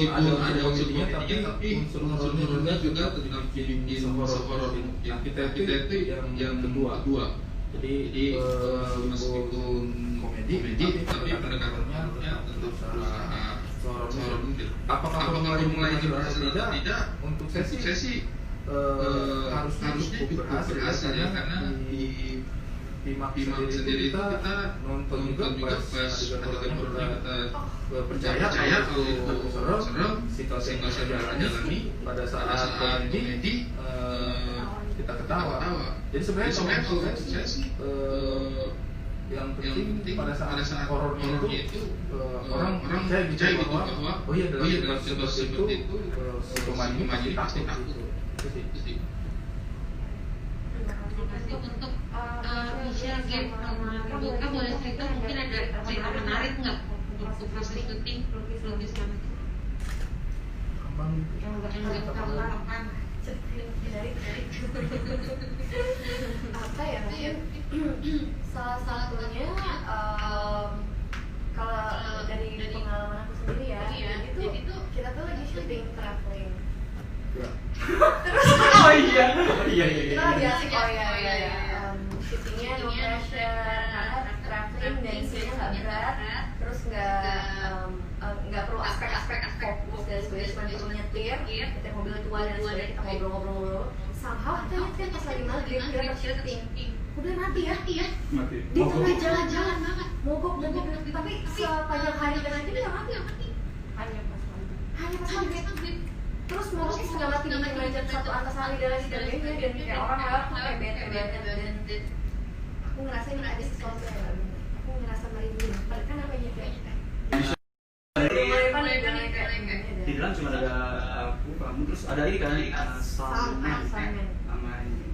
ada unsur komedinya tapi unsur horornya juga di horor. Nah, kita itu yang kedua. Jadi meskipun komedi tapi pendekatannya tetap horor mungkin. Apakah mulai jelas atau tidak? Untuk sesi harusnya cukup berhasil ya, karena di Pimak sendiri kita nonton juga pas adegan kita percaya kalau serem situasi yang kita jalani pada saat komedi kita ketawa. Jadi sebenarnya kalau saya sih yang penting pada saat horornya itu orang percaya gitu bahwa oh iya dalam situasi itu si pemain ini pasti takut itu sih. Untuk share game sama Buka boleh cerita mungkin ada cerita menarik nggak untuk proses syuting pelukis selama itu? Yang nggak kapan dari apa ya, salah satunya kalau dari pengalaman aku sendiri ya, itu kita tuh lagi syuting traveling. Oh iya. Kita lagi asik syutingnya no pressure, karena traveling dan scene-nya nggak berat, terus nggak perlu aspek-aspek fokus dan sebagainya, cuma perlu nyetir mobil tua dan sebagainya, kita ngobrol-ngobrol. Somehow kita nyetir pas lagi maghrib kita harus syuting, udah mati ya di tengah jalan-jalan banget, mogok, tapi sepanjang hari kita syuting nggak mati, hanya pas maghrib. Terus mogoknya setengah mati bikin macet satu antasari dan lain sebagainya, dan kayak orang lewat tuh kayak bete banget, dan aku ngerasa ini ada sesuatu yang nggak benar. Aku ngerasa merinding, mereka namanya kayak di dalam cuma ada aku, kamu, terus ada ini kan Salman sama ini.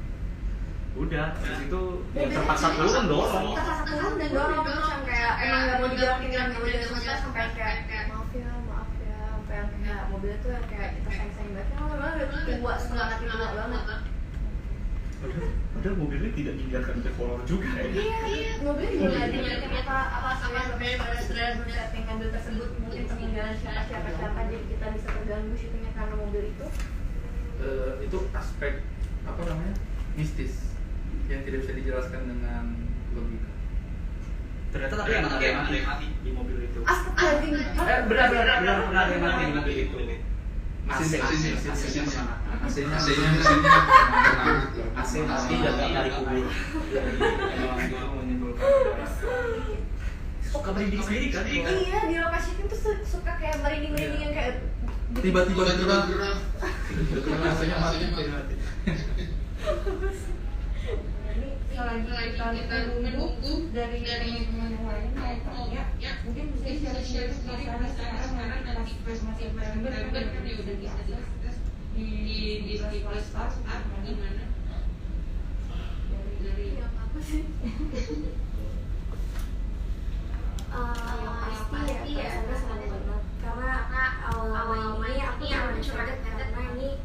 Udah, dari situ yang terpaksa turun dorong dan dorong terus yang kayak emang nggak mau digerakin dan nggak mau digerakin sampai kayak maaf ya, sampai yang kayak mobilnya tuh yang kayak kita sayang banget, kan udah tua, setengah mati tua banget. Padahal mobilnya tidak dibiarkan terkolor juga ya. Iya, mobilnya juga dibiarkan apa sampai pada saat setting mobil tersebut mungkin peninggalan siapa, jadi kita bisa terganggu syutingnya karena mobil itu. Itu aspek apa namanya mistis yang tidak bisa dijelaskan dengan logika. Ternyata tapi ada yang mati di mobil itu. Astagfirullahaladzim. Benar pernah ada yang mati di mobil itu. AC mati dan nggak tarik kubur. Emang menimbulkan suka merinding sendiri kan? Iya, di lokasi itu suka kayak merinding yang kayak tiba-tiba gerak. Rasanya mati. Selain kita menunggu dari teman-teman yang lain yang tanya, mungkin bisa share sekarang nanti pas masih November kan udah bisa di plus gimana dari apa sih? Yang pasti ya saya senang banget karena awal ini aku coba karena ini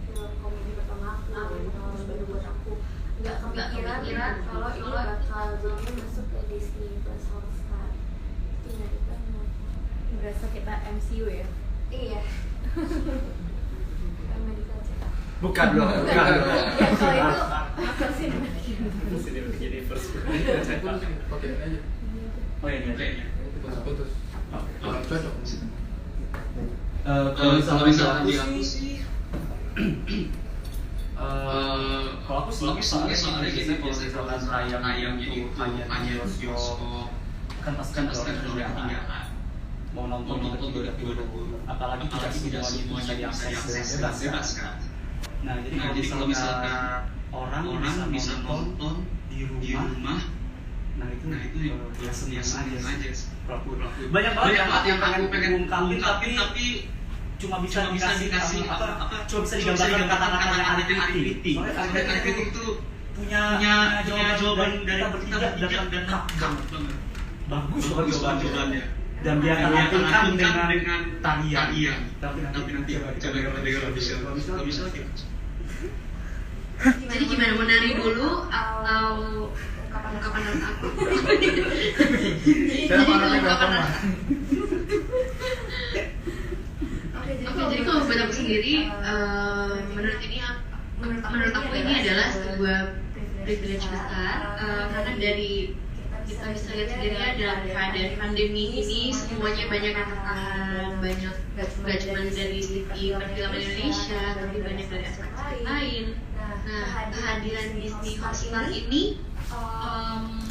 film komedi pertama aku, baru buat aku. Nggak kepikiran kalau ini bakal jadi masuk ke Disney Plus Hotstar. Ini banget. Berasa kita MCU ya? Iya. Medical check-up. Bukan dong. Ya kalau itu apa sih? Cinematic Universe. Oke aja. Oh iya. Putus. Cocok. Kalau misalnya aku sih kalau aku soalnya gitu kalau misalkan tayang itu hanya di bioskop kan pasti kan ketinggalan mau nonton juga dulu, apalagi tidak semuanya bisa diakses bebas kan. Nah jadi kalau misalkan orang bisa nonton di rumah, nah itu ya senang aja. Banyak banget yang pengen ngungkapin tapi cuma bisa dikasih cuma bisa digambarkan kata-kata yang ada kritik. Soalnya ada kritik itu punya jawaban dari kita bertiga dan hak banget. Bagus jawabannya. Dan dia akan lakukan dengan tarian. Tapi nanti coba bisa lagi. Jadi gimana, mau nari dulu atau ungkapan dari aku? Saya marahnya gampang. sendiri menurut aku ini adalah sebuah privilege besar karena dari kita bisa lihat sendiri dalam keadaan pandemi ini semuanya banyak yang tertahan, banyak gak cuma dari segi perfilman Indonesia tapi banyak dari aspek lain. Nah, kehadiran Disney Hotstar ini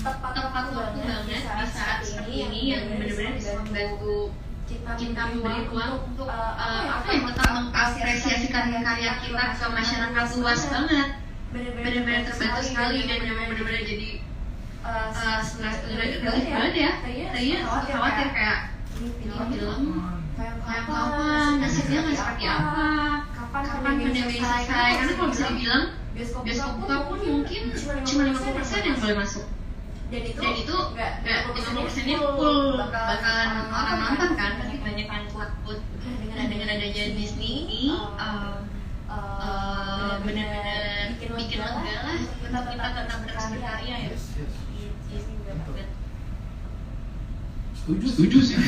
tepat waktu banget di saat seperti ini yang benar-benar bisa membantu kita memberi ruang untuk tetap mengapresiasikan karya kita ke masyarakat luas banget. Benar-benar terbantu sekali dan benar-benar jadi relief banget ya. Tadinya khawatir kayak film kayak kapan, nasibnya nggak seperti apa, kapan pandemi selesai. Karena kalau bisa dibilang bioskop buka pun mungkin cuma 50% yang boleh masuk. Dan itu nggak 50%-nya full bakalan orang nonton kan, pasti banyak kan takut dengan adanya Disney ini benar-benar bikin lega lah kita tetap terus berkarya ya. Disney juga banget. Setuju sih.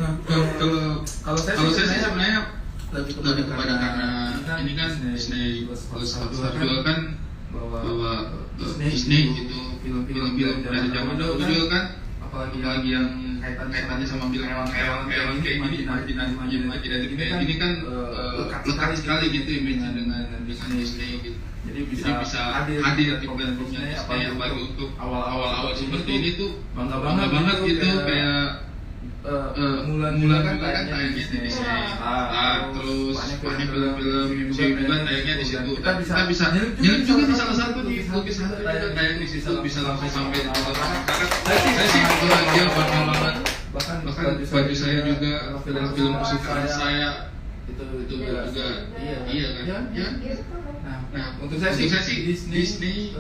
Nah, kalau saya sebenarnya lebih kepada karena ini kan Disney Plus juga kan bahwa Disney gitu film-film dari zaman dahulu juga kan apalagi yang kaitannya sama film kayak ini kan lekat sekali gitu image dengan Disney gitu. Jadi bisa hadir di film-filmnya apalagi untuk awal-awal seperti ini tuh bangga banget gitu kayak mulan kan tayangnya di Disney. Terus banyak film-film juga tayangnya di situ. Kita bisa nyelip juga di salah satu di lukisan tayang di situ bisa langsung sampai di tonton. Saya sih bahagia banget. Bahkan baju saya juga film-film kesukaan saya itu juga iya kan. Nah, untuk saya sih Disney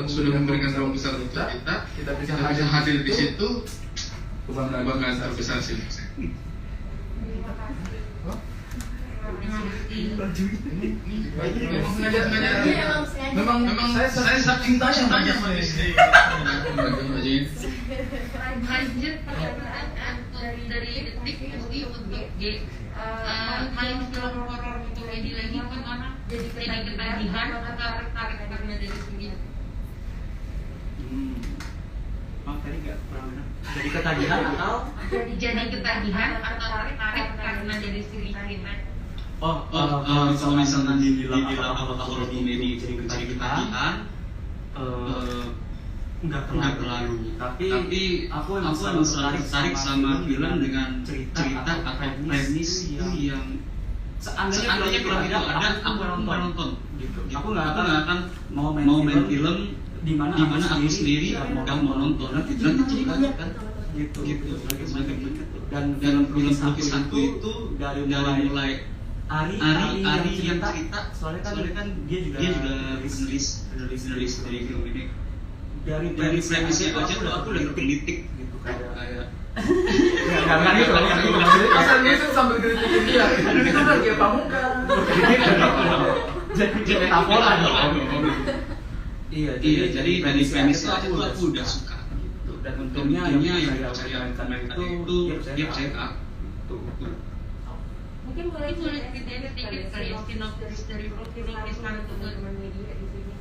sudah memberikan ruang besar untuk kita bisa hadir di situ. Kebanggaan terbesar sih. Memang saya saking cintanya sama Disney. Lanjut pertanyaan dari detik mesti untuk main film horor komedi lagi karena jadi ketagihan atau tertarik karena dari segi tadi nggak pernah jadi ketagihan atau tertarik karena dari segi kalimat. Kalau misalnya dibilang apakah horor komedi jadi ketagihan, nggak terlalu. Tapi aku emang selalu tertarik sama film dengan cerita atau premis yang seandainya film itu ada, aku nonton. Gitu. Aku nggak akan mau main film di mana aku sendiri mau nonton. Nanti jadi banyak kan. Gitu. Semacam begitu. Dan dalam film lukisan itu dari mulai Ari yang cerita, soalnya kan dia juga penulis dari film ini. Dari premisnya aja aku udah kritik gitu kayak Jangan gitu loh. Asal itu sambil kritikin dia. Itu kan kayak Pamungkas. Jadi metafora dong. Iya, jadi dari premisnya aku udah suka gitu. Dan untungnya yang percaya mereka itu dia percaya aku. Mungkin boleh ceritain sedikit kali ya sinopsis dari lukisan teman-teman media di sini.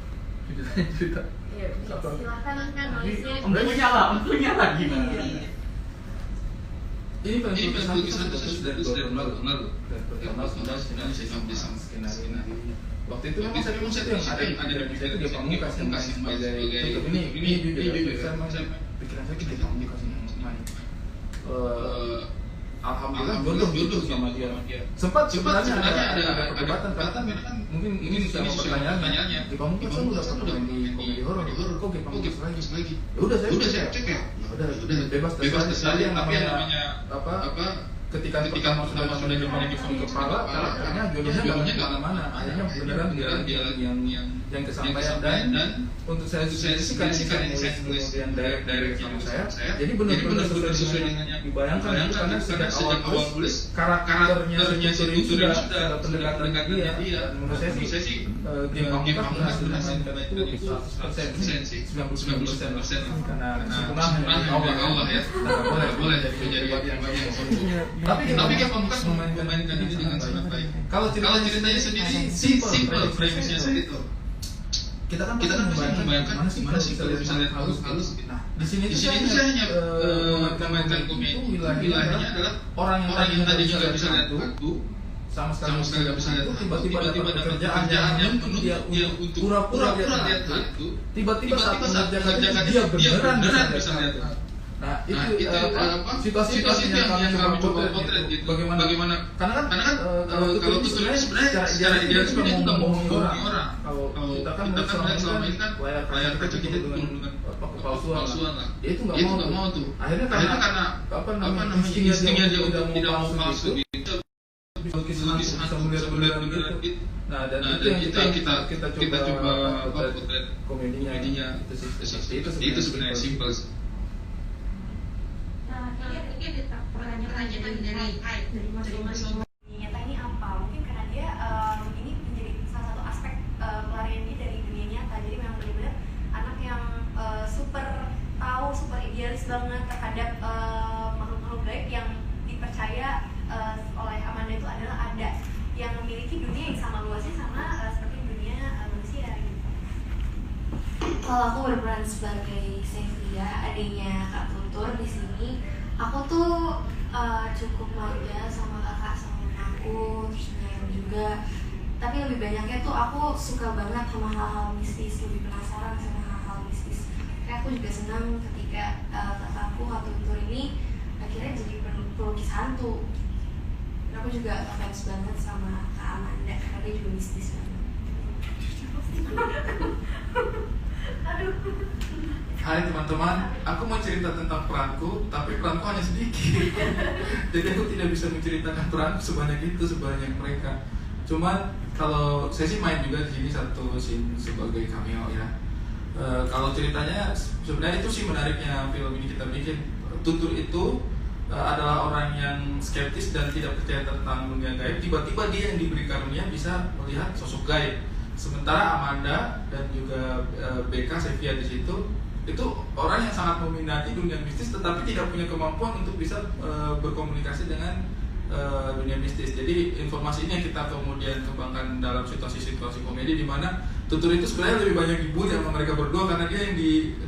Cerita. Iya, silakan kan nulisnya. Untungnya lagi. Ini lukisan khusus dari tahun lalu. Sebenarnya saya skenario. Waktu itu memang saya yang ada di film dia Pamungkas yang kasih sebagai ini jujur saya pikiran saya kita Pamungkas yang main. Alhamdulillah jodoh sama dia. Sempat sebenarnya ada perdebatan karena kan mungkin sama pertanyaannya di Pamungkas kan udah pernah main di komedi horor kok di Pamungkas lagi. Ya udah saya cek ya. Udah bebas terserah yang namanya apa ketika pertama sudah memiliki kepala, akhirnya jodohnya nggak kemana-mana. Akhirnya beneran dia yang kesampaian. Dan untuk saya sih karena saya kemudian direct sama saya, jadi benar-benar sesuai dengan yang dibayangkan itu karena sejak awal tulis karakternya si sudah pendekatan dia. Menurut saya sih game Pamungkas berhasil itu 100% sih, 99% karena sempurna Allah ya. Boleh jadi bagian tapi kan Pamungkas memainkan ini dengan sangat baik. Kalau ceritanya sendiri simple premisnya itu. Kita kan membayangkan mana sih kalau bisa lihat halus. Nah, di sini saya hanya memainkan komedi. Wilayahnya adalah orang yang tadi juga bisa lihat hantu, sama sekali nggak bisa lihat hantu, tiba-tiba dapat pekerjaan yang menuntut dia untuk pura-pura lihat hantu. Tiba-tiba saat mengerjakan dia beneran bisa lihat hantu. Nah, itu situasi yang kami coba potret gitu. Bagaimana? Karena kan kalau tutur ini sebenarnya secara ideal juga mau membohongi orang. Kalau kita kan selama ini kan layar kaca kita dengan kepalsuan lah. Dia itu nggak mau tuh. Akhirnya karena instingnya dia untuk tidak mau palsu gitu. Lukis bisa melihat gitu. Nah, dan itu yang kita coba potret komedinya itu sebenarnya simple. Mungkin pertanyaan dari Mas Nyata ini apa? Mungkin karena dia ini menjadi salah satu aspek pelarian dia dari dunia nyata. Jadi memang benar-benar anak yang super tahu, super idealis banget terhadap makhluk-makhluk gaib yang dipercaya oleh Amanda itu adalah ada yang memiliki dunia yang sama luasnya sama seperti dunia manusia gitu. Kalau aku berperan sebagai Sevia, adiknya Kak Tutur di sini. Aku tuh cukup manja sama kakak sama aku, terus nyayang juga. Tapi lebih banyaknya tuh aku suka banget sama hal-hal mistis, lebih penasaran sama hal-hal mistis. Kayak aku juga senang ketika kakakku atau Tutur ini akhirnya jadi pelukis hantu. Dan aku juga ngefans banget sama Kak Amanda karena dia juga mistis banget. Aduh. Hai teman-teman, aku mau cerita tentang peranku, tapi peranku hanya sedikit. Jadi aku tidak bisa menceritakan peranku sebanyak mereka. Cuman kalau saya sih main juga di sini satu scene sebagai cameo ya. Kalau ceritanya sebenarnya itu sih menariknya film ini kita bikin. Tutur itu adalah orang yang skeptis dan tidak percaya tentang dunia gaib. Tiba-tiba dia yang diberi karunia bisa melihat sosok gaib. Sementara Amanda dan juga BK Sevia di situ itu orang yang sangat meminati dunia mistis tetapi tidak punya kemampuan untuk bisa berkomunikasi dengan dunia mistis. Jadi informasi ini yang kita kemudian kembangkan dalam situasi-situasi komedi di mana Tutur itu sebenarnya lebih banyak dibully sama mereka berdua karena dia yang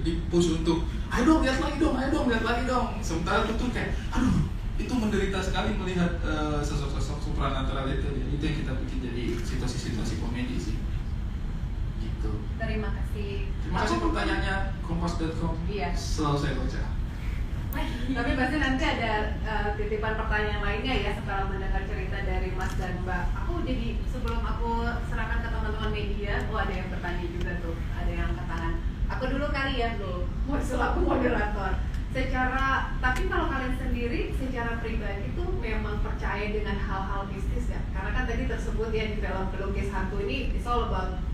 di-push untuk ayo dong lihat lagi dong. Sementara Tutur kayak aduh itu menderita sekali melihat sosok-sosok supranatural itu. Jadi itu yang kita bikin jadi situasi-situasi komedi sih. Gitu. Terima kasih. Terima kasih pertanyaannya kompas.com. Iya. Selalu saya baca. Tapi pasti nanti ada titipan pertanyaan lainnya ya setelah mendengar cerita dari Mas dan Mbak. Aku jadi sebelum aku serahkan ke teman-teman media, ada yang bertanya juga tuh, ada yang angkat tangan. Aku dulu kali ya loh, selaku moderator. Tapi kalau kalian sendiri secara pribadi tuh memang percaya dengan hal-hal mistis ya? Karena kan tadi tersebut ya di film pelukis hantu ini it's all about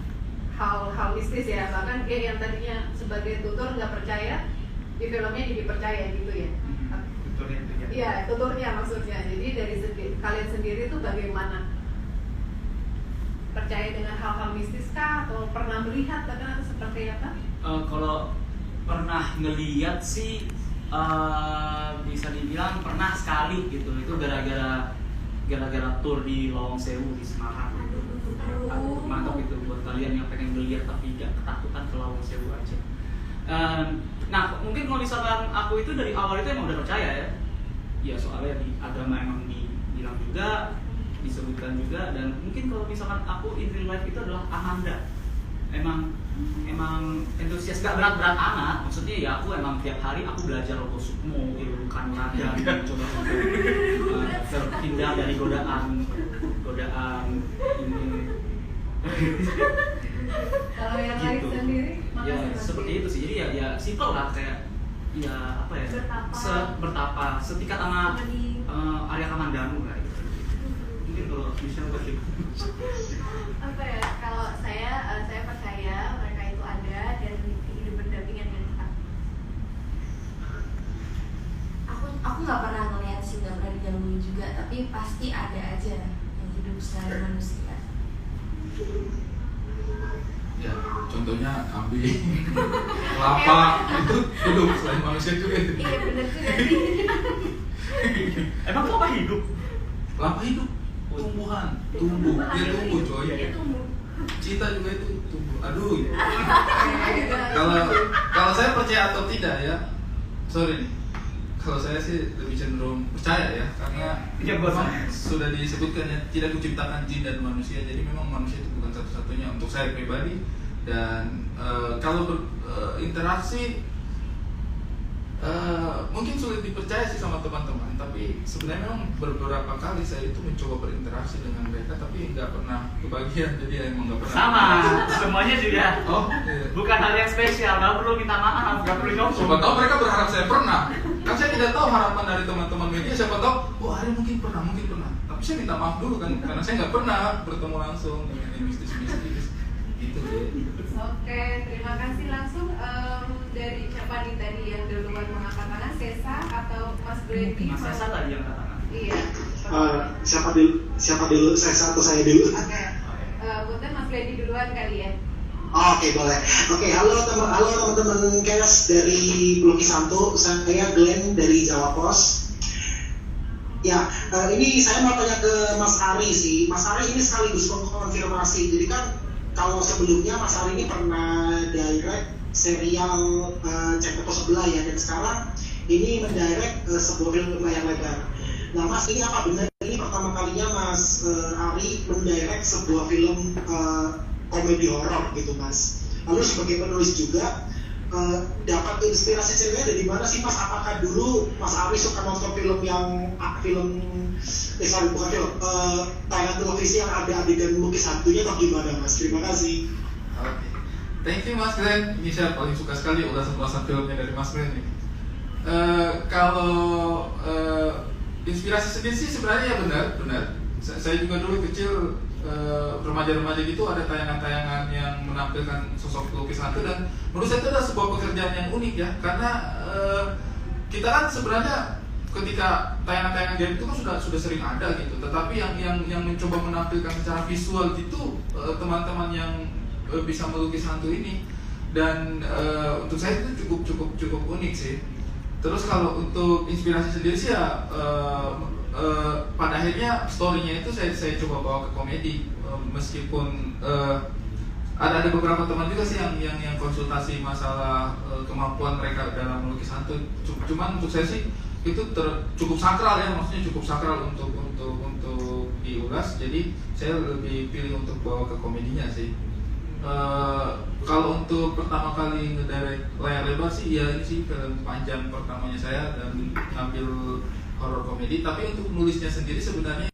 hal-hal mistis ya. Bahkan dia yang tadinya sebagai tutur nggak percaya, di filmnya jadi percaya gitu ya. Tuturnya itu ya. Iya, tuturnya maksudnya. Jadi dari kalian sendiri tuh bagaimana? Percaya dengan hal-hal mistis kah? Atau pernah melihat atau seperti apa? Kalau pernah ngeliat sih bisa dibilang pernah sekali gitu. Itu gara-gara tour di Lawang Sewu di Semarang. Aduh, mantap itu buat kalian yang pengen ngeliat tapi gak ketakutan ke Lawang Sewu aja. Nah, mungkin kalau misalkan aku itu dari awal itu emang udah percaya ya. Ya soalnya di agama emang dibilang juga, disebutkan juga, dan mungkin kalau misalkan aku in real life itu adalah Amanda. Emang entusias, gak berat-berat amat. Maksudnya ya aku emang tiap hari aku belajar Logo Sukmo, ilmu kanuragan, coba untuk terhindar dari godaan ini. Kalau yang lain Gitu. sendiri, Ya seperti itu sih. Jadi ya simple lah kayak ya apa ya? Bertapa setingkat sama Arya Kamandanu lah gitu. Mungkin kalau Michelle pasti Apa ya, kalau saya percaya mereka itu ada dan hidup berdampingan dengan kita. Aku nggak pernah ngeliat sih, nggak pernah digangguin juga, tapi pasti ada aja yang hidup selain manusia. Ya, contohnya kambing, kelapa itu hidup selain manusia juga itu. Iya benar juga sih. emang kelapa hidup? Kelapa hidup, tumbuhan, tumbuh, dia tumbuh coy. Dia tumbuh. Cita juga itu tumbuh. Aduh. Kalau saya percaya atau tidak ya, sorry nih. Kalau saya sih lebih cenderung percaya ya, karena Ya, memang sudah disebutkan ya, tidak kuciptakan jin dan manusia, jadi memang manusia itu bukan satu-satunya untuk saya pribadi. Dan kalau berinteraksi mungkin sulit dipercaya sih sama teman-teman, tapi sebenarnya memang beberapa kali saya itu mencoba berinteraksi dengan mereka, tapi nggak pernah kebagian, jadi emang nggak pernah. Sama, semuanya juga. Oh, iya. Bukan hal yang spesial, nggak perlu minta maaf, nggak perlu Siapa nyokong. tahu mereka berharap saya pernah. Kan saya tidak tahu harapan dari teman-teman media. Siapa tahu, oh Ari mungkin pernah. Tapi saya minta maaf dulu kan, karena saya nggak pernah bertemu langsung dengan yang mistis-mistis. Gitu deh. Oke, terima kasih langsung dari siapa nih tadi yang duluan mengangkat tangan, Sesa atau Mas Brady? Mas Sesa tadi yang katakan. Iya. Siapa dulu? Saya atau saya dulu? Oke. Buatnya Mas Brady duluan kali ya. Oke, boleh. Oke, halo teman-teman Kes dari Lukisanto. Saya Glenn dari Jawa Pos. Ya, ini saya mau tanya ke Mas Ari sih. Mas Ari ini sekaligus mengkonfirmasi. Jadi kan kalau sebelumnya Mas Ari ini pernah direct serial Cek Toko Sebelah ya, dan sekarang ini mendirect sebuah film layar lebar. Nah Mas, ini apa benar ini pertama kalinya Mas Ari mendirect sebuah film komedi horor gitu Mas? Lalu sebagai penulis juga dapat inspirasi ceritanya dari mana sih Mas? Apakah dulu Mas Ari suka nonton film tayangan televisi yang ada adegan melukis hantunya atau gimana Mas? Terima kasih. Oke. Thank you Mas Glenn. Ini saya paling suka sekali ulasan filmnya dari Mas Glenn ini. Kalau inspirasi sendiri sih sebenarnya ya benar. Saya juga dulu kecil remaja-remaja gitu ada tayangan-tayangan yang menampilkan sosok pelukis hantu, dan menurut saya itu adalah sebuah pekerjaan yang unik ya, karena kita kan sebenarnya ketika tayangan-tayangan game itu kan sudah sering ada gitu, tetapi yang mencoba menampilkan secara visual gitu teman-teman yang bisa melukis hantu ini, dan untuk saya itu cukup unik sih. Terus kalau untuk inspirasi sendiri sih ya pada akhirnya story-nya itu saya coba bawa ke komedi, meskipun ada beberapa teman juga sih yang konsultasi masalah kemampuan mereka dalam melukis hantu. Cuman untuk saya sih itu cukup sakral ya, maksudnya cukup sakral untuk diulas. Jadi saya lebih pilih untuk bawa ke komedinya sih. Kalau untuk pertama kali ngedirect layar lebar sih ya ini sih film panjang pertamanya saya dan ngambil horror komedi. Tapi untuk nulisnya sendiri sebenarnya